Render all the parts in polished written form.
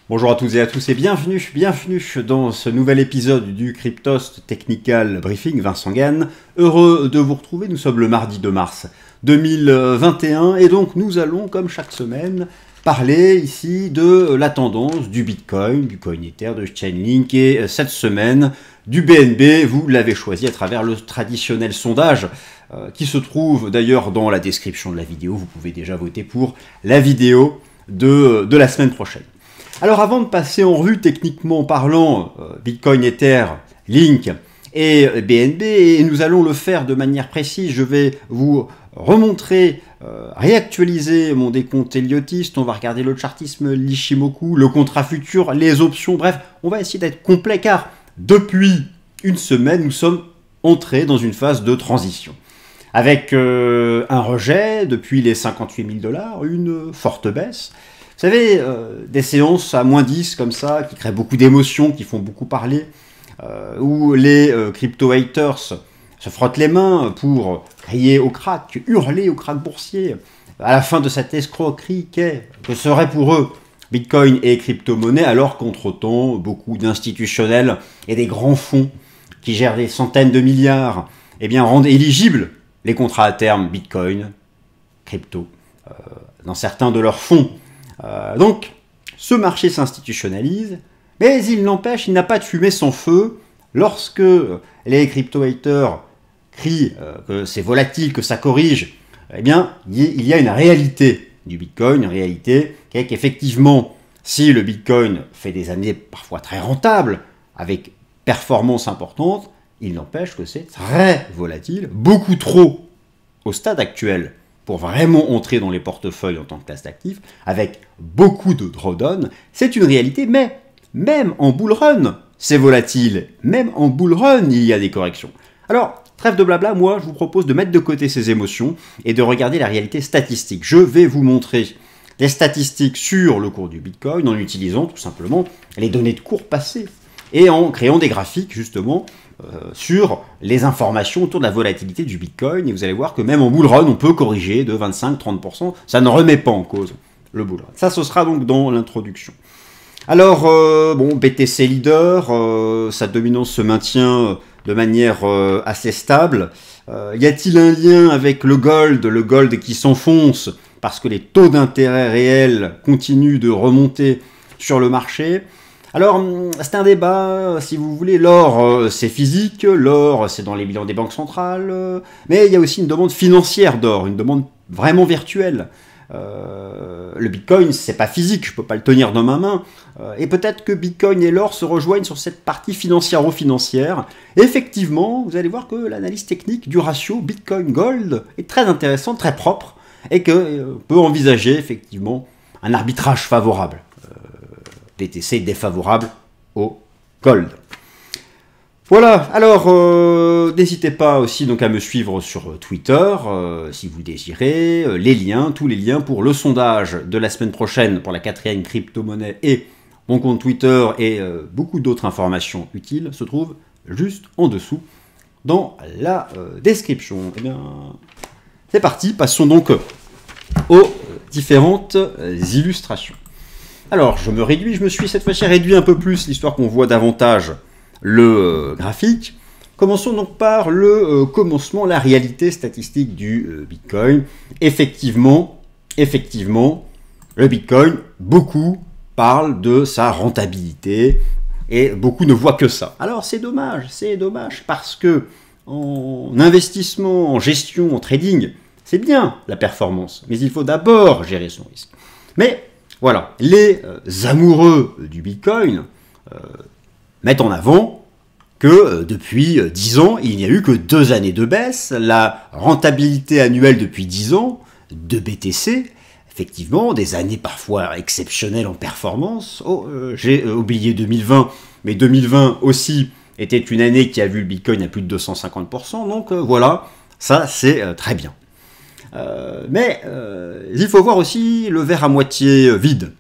Bonjour à toutes et à tous et bienvenue dans ce nouvel épisode du Cryptost Technical Briefing. Vincent Gann, heureux de vous retrouver. Nous sommes le mardi 2 mars 2021 et donc nous allons, comme chaque semaine, parler ici de la tendance du Bitcoin, du Coin Ether, de Chainlink et cette semaine du BNB. Vous l'avez choisi à travers le traditionnel sondage qui se trouve d'ailleurs dans la description de la vidéo. Vous pouvez déjà voter pour la vidéo de la semaine prochaine. Alors avant de passer en revue techniquement parlant Bitcoin, Ether, Link et BNB, et nous allons le faire de manière précise, je vais vous remontrer, réactualiser mon décompte Eliotist, on va regarder le chartisme l'Ishimoku, le contrat futur, les options, bref, on va essayer d'être complet car depuis une semaine, nous sommes entrés dans une phase de transition. Avec un rejet depuis les 58 000 $, une forte baisse. Vous savez, des séances à moins 10 comme ça, qui créent beaucoup d'émotions, qui font beaucoup parler, où les crypto-haters se frottent les mains pour crier au crack, hurler au crack boursier, à la fin de cette escroquerie que serait pour eux Bitcoin et crypto-monnaie, alors qu'entre-temps, beaucoup d'institutionnels et des grands fonds qui gèrent des centaines de milliards, eh bien, rendent éligibles les contrats à terme Bitcoin, crypto, dans certains de leurs fonds. Donc, ce marché s'institutionnalise, mais il n'empêche, il n'a pas de fumée sans feu. Lorsque les crypto-haters crient que c'est volatile, que ça corrige, eh bien, il y a une réalité du Bitcoin, une réalité qui est qu'effectivement, si le Bitcoin fait des années parfois très rentables, avec performance importante, il n'empêche que c'est très volatile, beaucoup trop au stade actuel, pour vraiment entrer dans les portefeuilles en tant que classe d'actifs, avec beaucoup de drawdown, c'est une réalité, mais même en bull run, c'est volatile. Même en bull run, il y a des corrections. Alors, trêve de blabla, moi, je vous propose de mettre de côté ces émotions et de regarder la réalité statistique. Je vais vous montrer des statistiques sur le cours du Bitcoin en utilisant tout simplement les données de cours passées et en créant des graphiques, justement, sur les informations autour de la volatilité du Bitcoin, et vous allez voir que même en bull run, on peut corriger de 25-30%, ça ne remet pas en cause le bull run. Ça, ce sera donc dans l'introduction. Alors, bon, BTC leader, sa dominance se maintient de manière assez stable. Y a-t-il un lien avec le gold qui s'enfonce parce que les taux d'intérêt réels continuent de remonter sur le marché? Alors, c'est un débat, si vous voulez. L'or, c'est physique, l'or, c'est dans les bilans des banques centrales, mais il y a aussi une demande financière d'or, une demande vraiment virtuelle. Le Bitcoin, c'est pas physique, je peux pas le tenir dans ma main, et peut-être que Bitcoin et l'or se rejoignent sur cette partie financière-financière. Effectivement, vous allez voir que l'analyse technique du ratio Bitcoin-Gold est très intéressante, très propre, et qu'on peut envisager effectivement un arbitrage favorable. BTC défavorable au gold. Voilà, alors n'hésitez pas aussi donc à me suivre sur Twitter si vous désirez. Les liens, tous les liens pour le sondage de la semaine prochaine pour la 4e crypto-monnaie et mon compte Twitter et beaucoup d'autres informations utiles se trouvent juste en dessous dans la description. Eh bien, c'est parti, passons donc aux différentes illustrations. Alors, je me suis cette fois-ci réduit un peu plus, l'histoire qu'on voit davantage le graphique. Commençons donc par le commencement, la réalité statistique du Bitcoin. Effectivement, le Bitcoin, beaucoup parlent de sa rentabilité et beaucoup ne voient que ça. Alors, c'est dommage parce que en investissement, en gestion, en trading, c'est bien la performance, mais il faut d'abord gérer son risque. Mais voilà, les amoureux du Bitcoin mettent en avant que depuis 10 ans, il n'y a eu que 2 années de baisse. La rentabilité annuelle depuis 10 ans de BTC, effectivement, des années parfois exceptionnelles en performance. Oh, j'ai oublié 2020, mais 2020 aussi était une année qui a vu le Bitcoin à plus de 250%. Donc voilà, ça c'est très bien. Mais il faut voir aussi le verre à moitié vide,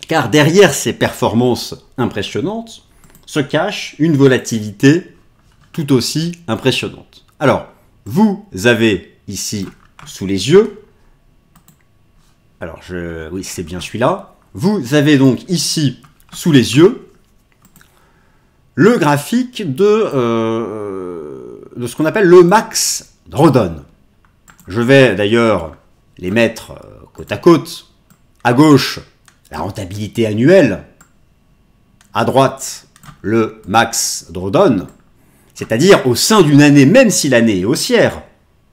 car derrière ces performances impressionnantes se cache une volatilité tout aussi impressionnante. Alors, vous avez ici sous les yeux, alors oui c'est bien celui-là, vous avez donc ici sous les yeux le graphique de ce qu'on appelle le Max Drawdown. Je vais d'ailleurs les mettre côte à côte. À gauche, la rentabilité annuelle. À droite, le Max Drawdown. C'est-à-dire au sein d'une année, même si l'année est haussière,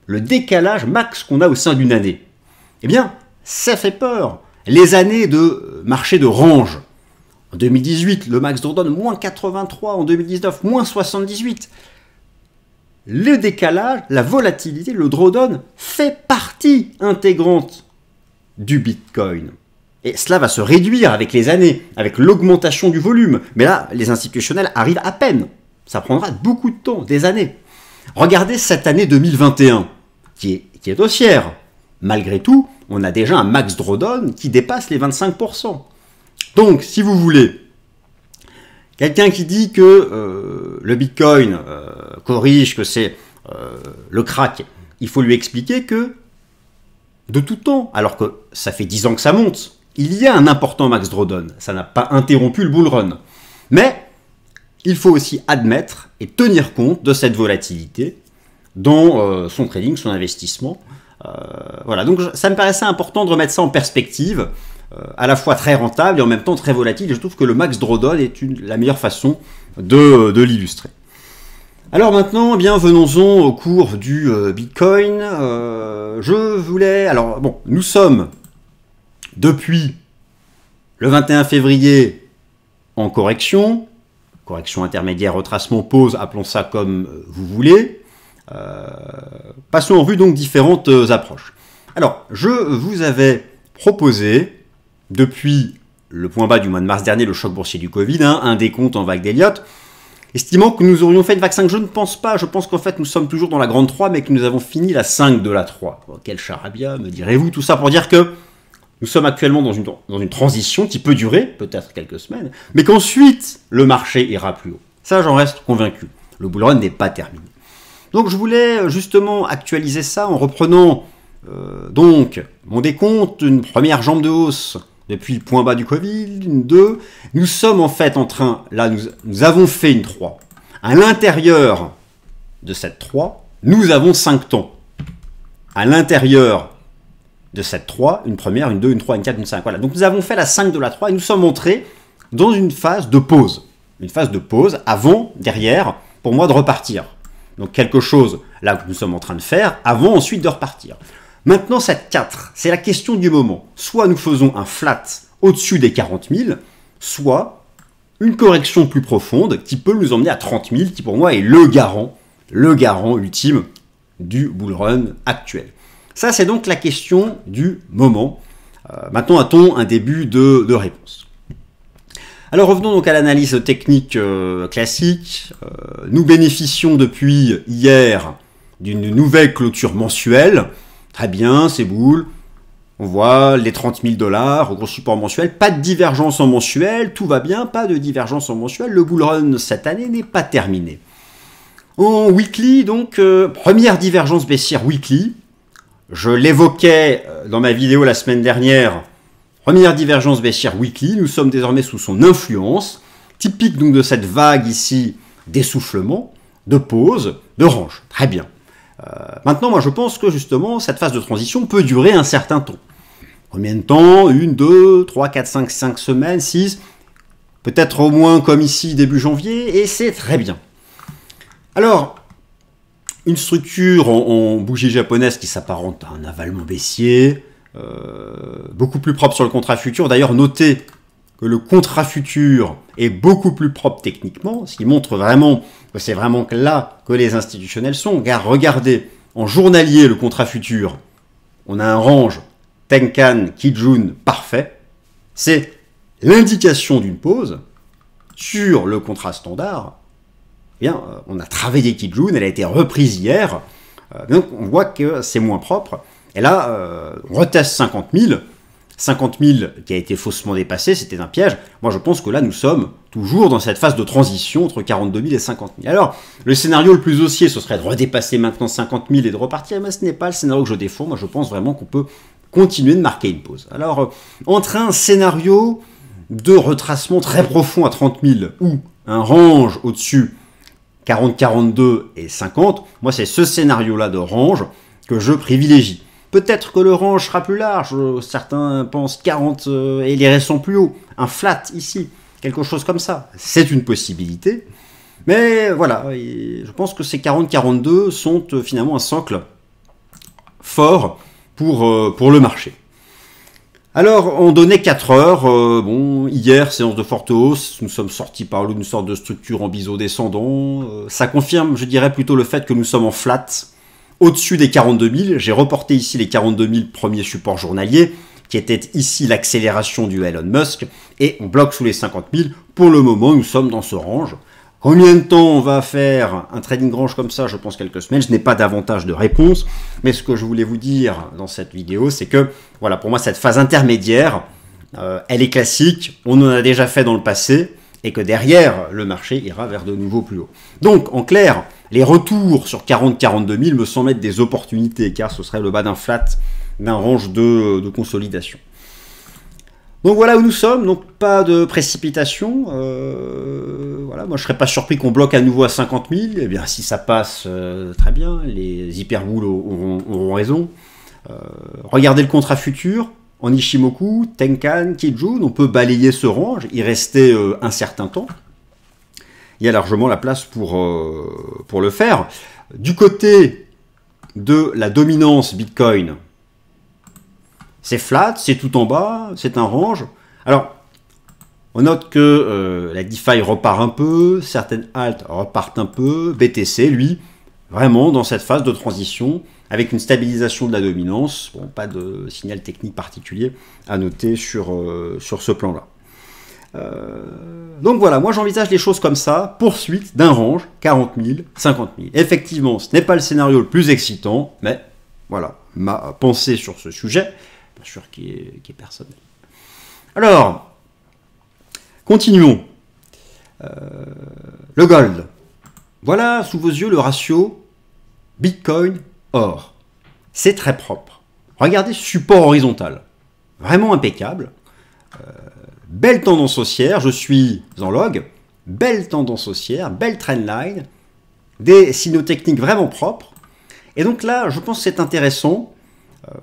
le décalage max qu'on a au sein d'une année. Eh bien, ça fait peur. Les années de marché de range. En 2018, le Max Drawdown, moins 83. En 2019, moins 78. Le décalage, la volatilité, le drawdown fait partie intégrante du Bitcoin. Et cela va se réduire avec les années, avec l'augmentation du volume. Mais là, les institutionnels arrivent à peine. Ça prendra beaucoup de temps, des années. Regardez cette année 2021, qui est haussière. Malgré tout, on a déjà un max drawdown qui dépasse les 25%. Donc, si vous voulez, quelqu'un qui dit que le Bitcoin corrige, que c'est le crack, il faut lui expliquer que de tout temps, alors que ça fait 10 ans que ça monte, il y a un important max drawdown. Ça n'a pas interrompu le bull run. Mais il faut aussi admettre et tenir compte de cette volatilité dans son trading, son investissement. Voilà, donc ça me paraissait important de remettre ça en perspective, à la fois très rentable et en même temps très volatile. Et je trouve que le max drawdown est la meilleure façon de l'illustrer. Alors maintenant, eh bien, venons-en au cours du Bitcoin. Je voulais... Alors, bon, nous sommes depuis le 21 février en correction intermédiaire, retracement, pause, appelons ça comme vous voulez. Passons en revue donc différentes approches. Alors, je vous avais proposé, depuis le point bas du mois de mars dernier, le choc boursier du Covid, un décompte en vague d'Elliott, estimant que nous aurions fait une vague 5. Je ne pense pas, je pense qu'en fait nous sommes toujours dans la grande 3, mais que nous avons fini la 5 de la 3. Bon, quel charabia, me direz-vous, tout ça pour dire que nous sommes actuellement dans une transition qui peut durer, peut-être quelques semaines, mais qu'ensuite, le marché ira plus haut. Ça, j'en reste convaincu. Le bull run n'est pas terminé. Donc, je voulais justement actualiser ça en reprenant donc mon décompte, une première jambe de hausse depuis le point bas du Covid, une 2. Nous sommes en fait en train, là, nous avons fait une 3. À l'intérieur de cette 3, nous avons 5 temps. À l'intérieur de cette 3, une première, une 2, une 3, une 4, une 5. Voilà. Donc nous avons fait la 5 de la 3 et nous sommes entrés dans une phase de pause. Une phase de pause avant, derrière, pour moi de repartir. Donc quelque chose là que nous sommes en train de faire avant ensuite de repartir. Maintenant cette 4, c'est la question du moment. Soit nous faisons un flat au-dessus des 40 000, soit une correction plus profonde qui peut nous emmener à 30 000, qui pour moi est le garant ultime du bull run actuel. Ça, c'est donc la question du moment. Maintenant, a-t-on un début de réponse? Alors, revenons donc à l'analyse technique classique. Nous bénéficions depuis hier d'une nouvelle clôture mensuelle. Très bien, c'est boule. On voit les 30 000 $, au gros support mensuel. Pas de divergence en mensuel, tout va bien, pas de divergence en mensuel. Le bull run cette année n'est pas terminé. En weekly, donc, première divergence baissière weekly. Je l'évoquais dans ma vidéo la semaine dernière, première divergence baissière weekly, nous sommes désormais sous son influence, typique donc de cette vague ici d'essoufflement, de pause, de range. Très bien. Maintenant, moi je pense que justement, cette phase de transition peut durer un certain temps. Combien de temps? 1, 2, 3, 4, 5 semaines, 6, peut-être au moins comme ici début janvier, et c'est très bien. Alors, une structure en bougie japonaise qui s'apparente à un avalement baissier, beaucoup plus propre sur le contrat futur. D'ailleurs, notez que le contrat futur est beaucoup plus propre techniquement, ce qui montre vraiment que c'est vraiment là que les institutionnels sont. Car regardez, en journalier, le contrat futur, on a un range Tenkan Kijun parfait. C'est l'indication d'une pause sur le contrat standard. Eh bien, on a travaillé Kijun, elle a été reprise hier, donc on voit que c'est moins propre. Et là, on reteste 50 000. 50 000 qui a été faussement dépassé, c'était un piège. Moi, je pense que là, nous sommes toujours dans cette phase de transition entre 42 000 et 50 000. Alors, le scénario le plus haussier, ce serait de redépasser maintenant 50 000 et de repartir, mais ce n'est pas le scénario que je défends. Moi, je pense vraiment qu'on peut continuer de marquer une pause. Alors, entre un scénario de retracement très profond à 30 000 ou un range au-dessus 40, 42 et 50, moi c'est ce scénario-là de range que je privilégie. Peut-être que le range sera plus large, certains pensent 40 et les restes sont plus hauts, un flat ici, quelque chose comme ça. C'est une possibilité, mais voilà, je pense que ces 40-42 sont finalement un socle fort pour le marché. Alors, on donnait 4 heures, bon, hier, séance de forte hausse, nous sommes sortis par là d'une sorte de structure en biseau descendant, ça confirme, je dirais, plutôt le fait que nous sommes en flat, au-dessus des 42 000, j'ai reporté ici les 42 000 premiers supports journaliers, qui étaient ici l'accélération du Elon Musk, et on bloque sous les 50 000, pour le moment, nous sommes dans ce range. Combien de temps on va faire un trading range comme ça? Je pense quelques semaines. Je n'ai pas davantage de réponse. Mais ce que je voulais vous dire dans cette vidéo, c'est que, voilà, pour moi, cette phase intermédiaire, elle est classique. On en a déjà fait dans le passé. Et que derrière, le marché ira vers de nouveaux plus hauts. Donc, en clair, les retours sur 40-42 000 me semblent être des opportunités, car ce serait le bas d'un flat, d'un range de consolidation. Donc voilà où nous sommes, donc pas de précipitation, voilà, moi je serais pas surpris qu'on bloque à nouveau à 50 000, et bien si ça passe, très bien, les hyperboules auront raison. Regardez le contrat futur, en Ishimoku, Tenkan, Kijun, on peut balayer ce range, y rester un certain temps, il y a largement la place pour le faire. Du côté de la dominance Bitcoin, c'est flat, c'est tout en bas, c'est un range. Alors, on note que la DeFi repart un peu, certaines alts repartent un peu, BTC, lui, vraiment dans cette phase de transition, avec une stabilisation de la dominance. Bon, pas de signal technique particulier à noter sur ce plan-là. Donc voilà, moi j'envisage les choses comme ça, poursuite d'un range, 40 000, 50 000. Effectivement, ce n'est pas le scénario le plus excitant, mais voilà, ma pensée sur ce sujet, bien sûr qui est personnel. Alors, continuons. Le gold. Voilà sous vos yeux le ratio Bitcoin-or. C'est très propre. Regardez ce support horizontal. Vraiment impeccable. Belle tendance haussière, je suis en log. Belle tendance haussière, belle trendline. Des signaux techniques vraiment propres. Et donc là, je pense que c'est intéressant.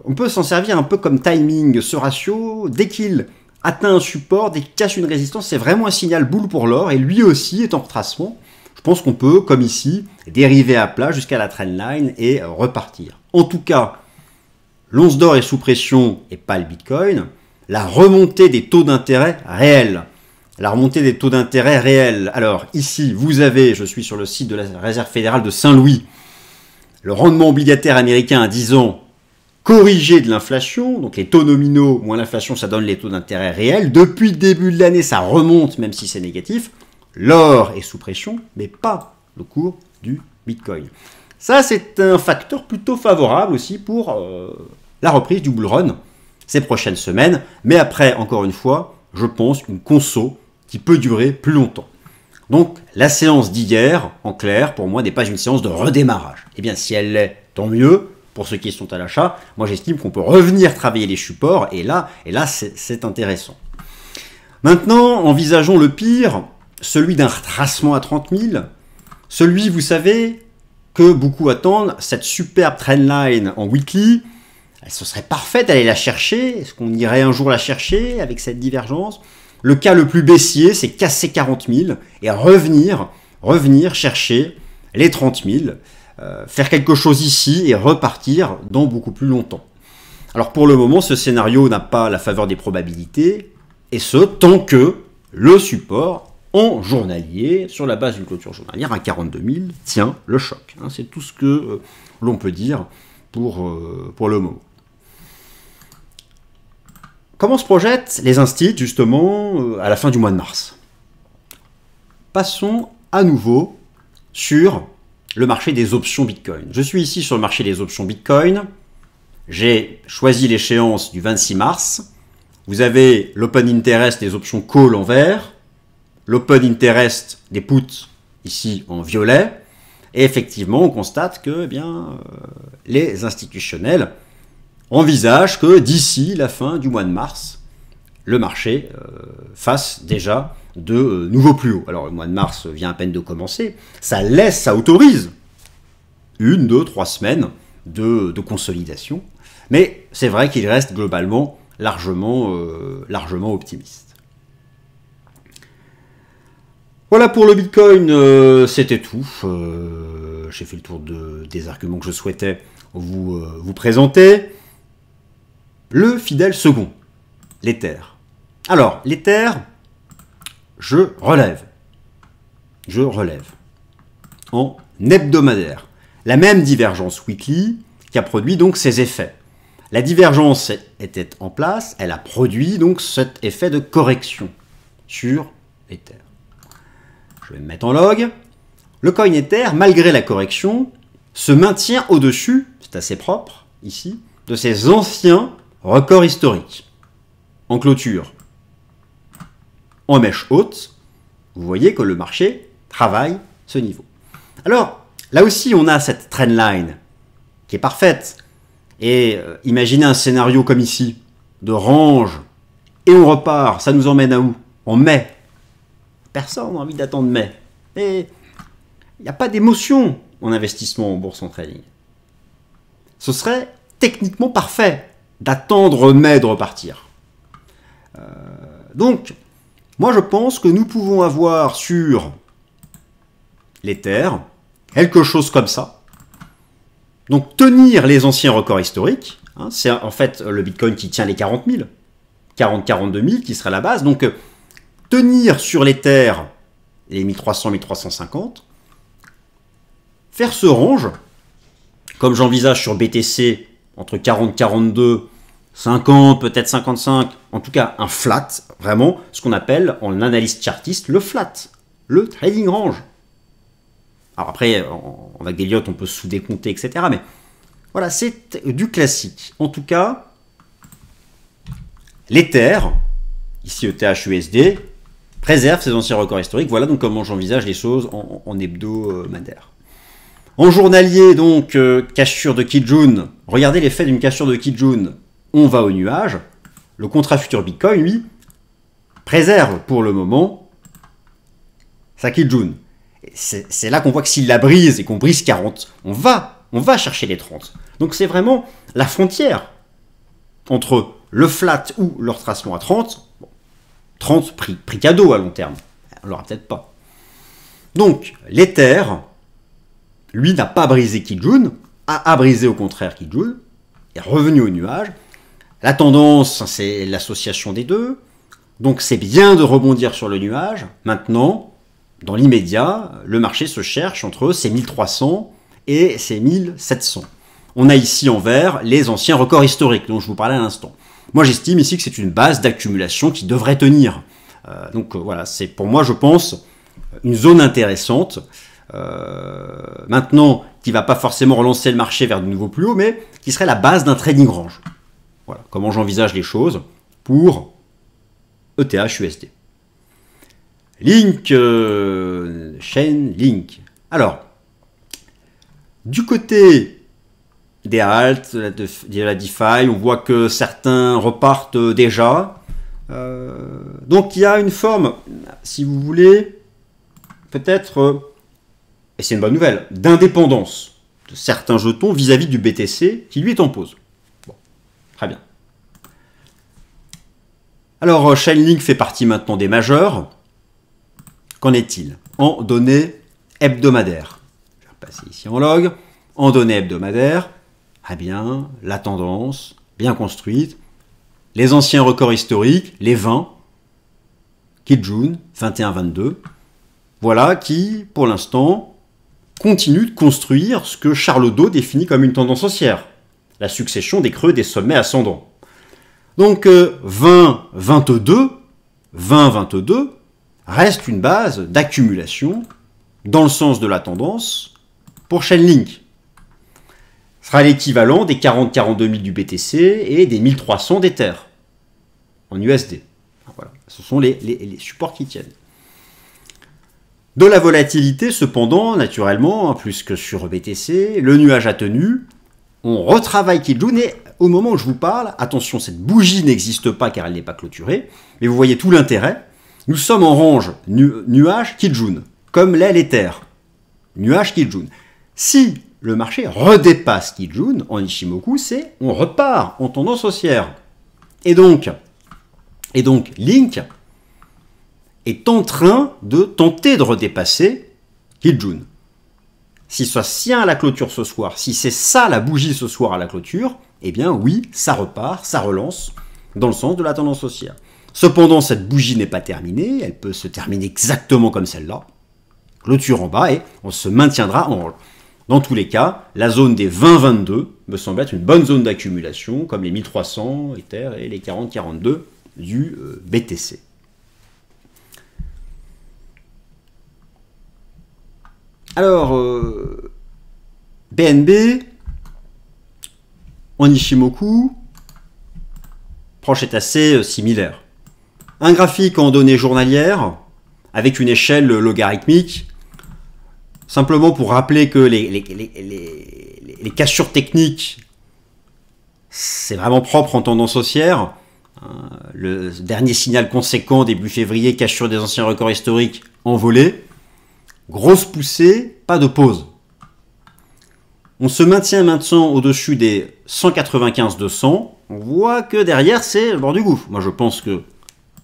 On peut s'en servir un peu comme timing, ce ratio, dès qu'il atteint un support, dès qu'il casse une résistance, c'est vraiment un signal boule pour l'or, et lui aussi est en retracement. Je pense qu'on peut, comme ici, dériver à plat jusqu'à la trendline et repartir. En tout cas, l'once d'or est sous pression et pas le Bitcoin. La remontée des taux d'intérêt réels. La remontée des taux d'intérêt réels. Alors ici, vous avez, je suis sur le site de la Réserve fédérale de Saint-Louis, le rendement obligataire américain à 10 ans corrigé de l'inflation, donc les taux nominaux moins l'inflation, ça donne les taux d'intérêt réels. Depuis le début de l'année, ça remonte, même si c'est négatif. L'or est sous pression, mais pas le cours du Bitcoin. Ça, c'est un facteur plutôt favorable aussi pour la reprise du bull run ces prochaines semaines. Mais après, encore une fois, je pense une conso qui peut durer plus longtemps. Donc, la séance d'hier, en clair, pour moi, n'est pas une séance de redémarrage. Eh bien, si elle l'est, tant mieux. Pour ceux qui sont à l'achat, moi j'estime qu'on peut revenir travailler les supports, et là c'est intéressant. Maintenant, envisageons le pire, celui d'un retracement à 30 000, celui, vous savez, que beaucoup attendent, cette superbe trendline en weekly, ce serait parfait d'aller la chercher, est-ce qu'on irait un jour la chercher avec cette divergence? Le cas le plus baissier, c'est casser 40 000 et revenir chercher les 30 000, faire quelque chose ici et repartir dans beaucoup plus longtemps. Alors pour le moment, ce scénario n'a pas la faveur des probabilités, et ce, tant que le support en journalier, sur la base d'une clôture journalière à 42 000, tient le choc. C'est tout ce que l'on peut dire pour le moment. Comment se projettent les instituts, justement, à la fin du mois de mars? Passons à nouveau sur le marché des options Bitcoin. Je suis ici sur le marché des options Bitcoin. J'ai choisi l'échéance du 26 mars. Vous avez l'open interest des options call en vert, l'open interest des puts ici en violet. Et effectivement, on constate que les institutionnels envisagent que d'ici la fin du mois de mars, le marché fasse déjà de nouveaux plus hauts. Alors le mois de mars vient à peine de commencer, ça autorise 1, 2, 3 semaines de consolidation, mais c'est vrai qu'il reste globalement largement optimiste. Voilà pour le Bitcoin, c'était tout. J'ai fait le tour des arguments que je souhaitais vous présenter. Le fidèle second, l'Ether. Alors, l'Ether, je relève en hebdomadaire. La même divergence weekly qui a produit donc ces effets. La divergence était en place, elle a produit donc cet effet de correction sur l'Ether. Je vais me mettre en log. Le coin Ether, malgré la correction, se maintient au-dessus, c'est assez propre ici, de ses anciens records historiques. En clôture, en mèche haute, vous voyez que le marché travaille ce niveau. Alors, là aussi, on a cette trendline qui est parfaite. Et imaginez un scénario comme ici, de range, et on repart, ça nous emmène à où? En mai. Personne n'a envie d'attendre mai. Et il n'y a pas d'émotion en investissement en bourse en trading. Ce serait techniquement parfait d'attendre mai de repartir. Donc, moi je pense que nous pouvons avoir sur l'Ether quelque chose comme ça. Donc tenir les anciens records historiques, hein, c'est en fait le Bitcoin qui tient les 40 000, 40-42 000 qui serait la base. Donc tenir sur l'Ether les 1300-1350, faire ce range, comme j'envisage sur BTC, entre 40-42, 50, peut-être 55, en tout cas un flat, vraiment ce qu'on appelle en analyse chartiste le flat, le trading range. Alors après, en vague d'Elliott, on peut sous-décompter, etc. Mais voilà, c'est du classique. En tout cas, l'Ether, ici ETH-USD, préserve ses anciens records historiques. Voilà donc comment j'envisage les choses en hebdomadaire. En journalier, donc, cassure de Kijun. Regardez l'effet d'une cassure de Kijun. On va au nuage. Le contrat futur Bitcoin, lui, préserve pour le moment sa Kijun. C'est là qu'on voit que s'il la brise et qu'on brise 40, on va chercher les 30. Donc c'est vraiment la frontière entre le flat ou le retracement à 30. Bon, 30 prix cadeau à long terme. On l'aura peut-être pas. Donc l'Ether, lui, n'a pas brisé Kijun, a brisé au contraire Kijun, est revenu au nuage. La tendance, c'est l'association des deux. Donc c'est bien de rebondir sur le nuage. Maintenant, dans l'immédiat, le marché se cherche entre ces 1300 et ces 1700. On a ici en vert les anciens records historiques dont je vous parlais à l'instant. Moi, j'estime ici que c'est une base d'accumulation qui devrait tenir. Voilà, c'est pour moi, je pense, une zone intéressante. Maintenant, qui ne va pas forcément relancer le marché vers de nouveaux plus hauts, mais qui serait la base d'un trading range. Voilà, comment j'envisage les choses pour ETH-USD. Link, chain Link. Alors, du côté des alts, de la DeFi, on voit que certains repartent déjà. Donc il y a une forme, si vous voulez, peut-être, et c'est une bonne nouvelle, d'indépendance de certains jetons vis-à-vis du BTC qui lui est en pause. Bon, très bien. Alors, Chainlink fait partie maintenant des majeurs. Qu'en est-il en données hebdomadaires? Je vais repasser ici en log. En données hebdomadaires, eh bien, la tendance, bien construite, les anciens records historiques, les 20, Kijun, 21-22, voilà qui, pour l'instant, continue de construire ce que Charles Odo définit comme une tendance haussière, la succession des creux des sommets ascendants. Donc 20-22 reste une base d'accumulation dans le sens de la tendance pour Chainlink. Ce sera l'équivalent des 40-42 000 du BTC et des 1300 d'Ether en USD. Voilà. Ce sont les supports qui tiennent. De la volatilité, cependant, naturellement, plus que sur BTC, le nuage a tenu. on retravaille Kijun et au moment où je vous parle, attention, cette bougie n'existe pas car elle n'est pas clôturée, mais vous voyez tout l'intérêt. Nous sommes en range nuage Kijun, comme l'est l'éther. Nuage Kijun. Si le marché redépasse Kijun en Ichimoku, c'est on repart en tendance haussière. Et donc Link est en train de tenter de redépasser Kijun. Si ça tient à la clôture ce soir, si c'est ça la bougie ce soir à la clôture, eh bien oui, ça repart, ça relance dans le sens de la tendance haussière. Cependant, cette bougie n'est pas terminée, elle peut se terminer exactement comme celle-là, clôture en bas et on se maintiendra en range. Dans tous les cas, la zone des 20-22 me semble être une bonne zone d'accumulation, comme les 1300 Ether et les 40-42 du BTC. Alors, BNB, en Ichimoku, proche est assez similaire. Un graphique en données journalières, avec une échelle logarithmique, simplement pour rappeler que les cassures techniques, c'est vraiment propre en tendance haussière. Le dernier signal conséquent début février, cassure des anciens records historiques envolés. Grosse poussée, pas de pause. On se maintient maintenant au-dessus des 195-200. On voit que derrière, c'est le bord du gouffre. Moi, je pense que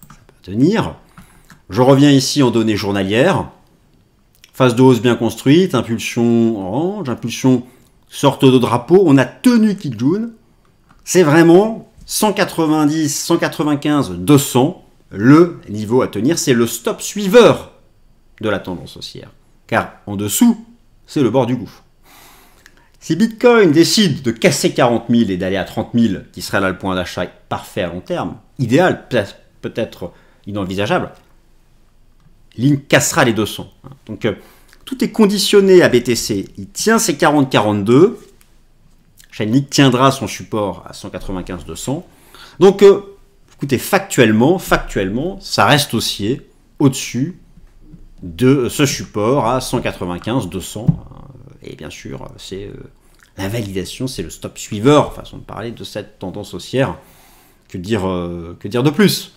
ça peut tenir. Je reviens ici en données journalières. Phase de hausse bien construite, impulsion orange, impulsion sorte de drapeau. On a tenu Kijun. C'est vraiment 190, 195, 200. Le niveau à tenir, c'est le stop suiveur de la tendance haussière. Car en dessous, c'est le bord du gouffre. Si Bitcoin décide de casser 40 000 et d'aller à 30 000, qui serait là le point d'achat parfait à long terme, idéal, peut-être inenvisageable, Link cassera les 200. Donc tout est conditionné à BTC. Il tient ses 40-42. Chainlink tiendra son support à 195-200. Donc, écoutez, factuellement, ça reste haussier au-dessus de ce support à 195-200. Et bien sûr, c'est la validation, c'est le stop suiveur, façon de parler de cette tendance haussière. Que dire de plus?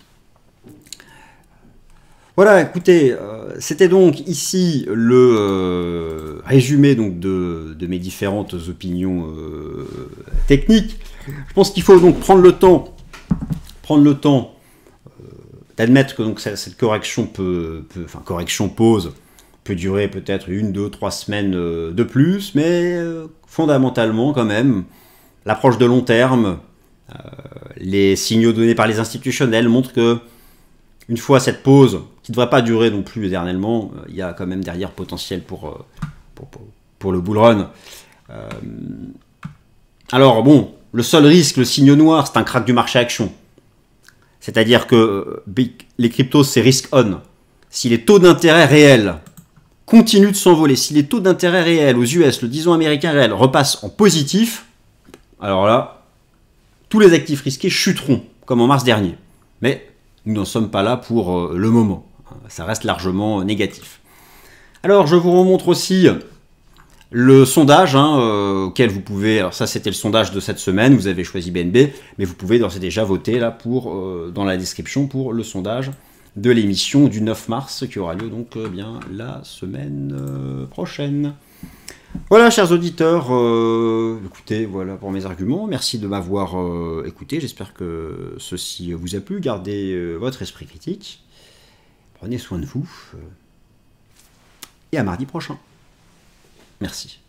Voilà, écoutez, c'était donc ici le résumé donc de mes différentes opinions techniques. Je pense qu'il faut donc prendre le temps d'admettre que donc cette correction pause peut durer peut-être 1, 2, 3 semaines de plus, mais fondamentalement quand même, l'approche de long terme, les signaux donnés par les institutionnels montrent que une fois cette pause, qui ne devrait pas durer non plus éternellement, il y a quand même derrière potentiel pour le bull run. Alors bon, le seul risque, le signe noir, c'est un crack du marché action. C'est-à-dire que les cryptos, c'est risk on. Si les taux d'intérêt réels continuent de s'envoler, si les taux d'intérêt réels aux US, le 10 ans américain réel, repassent en positif, alors là, tous les actifs risqués chuteront, comme en mars dernier. Mais nous n'en sommes pas là pour le moment. Ça reste largement négatif. Alors, je vous remontre aussi le sondage auquel vous pouvez... Alors ça, c'était le sondage de cette semaine. Vous avez choisi BNB, mais vous pouvez d'ores et déjà voter là dans la description pour le sondage de l'émission du 9 mars qui aura lieu donc bien la semaine prochaine. Voilà, chers auditeurs, écoutez, voilà pour mes arguments. Merci de m'avoir écouté. J'espère que ceci vous a plu. Gardez votre esprit critique. Prenez soin de vous. Et à mardi prochain. Merci.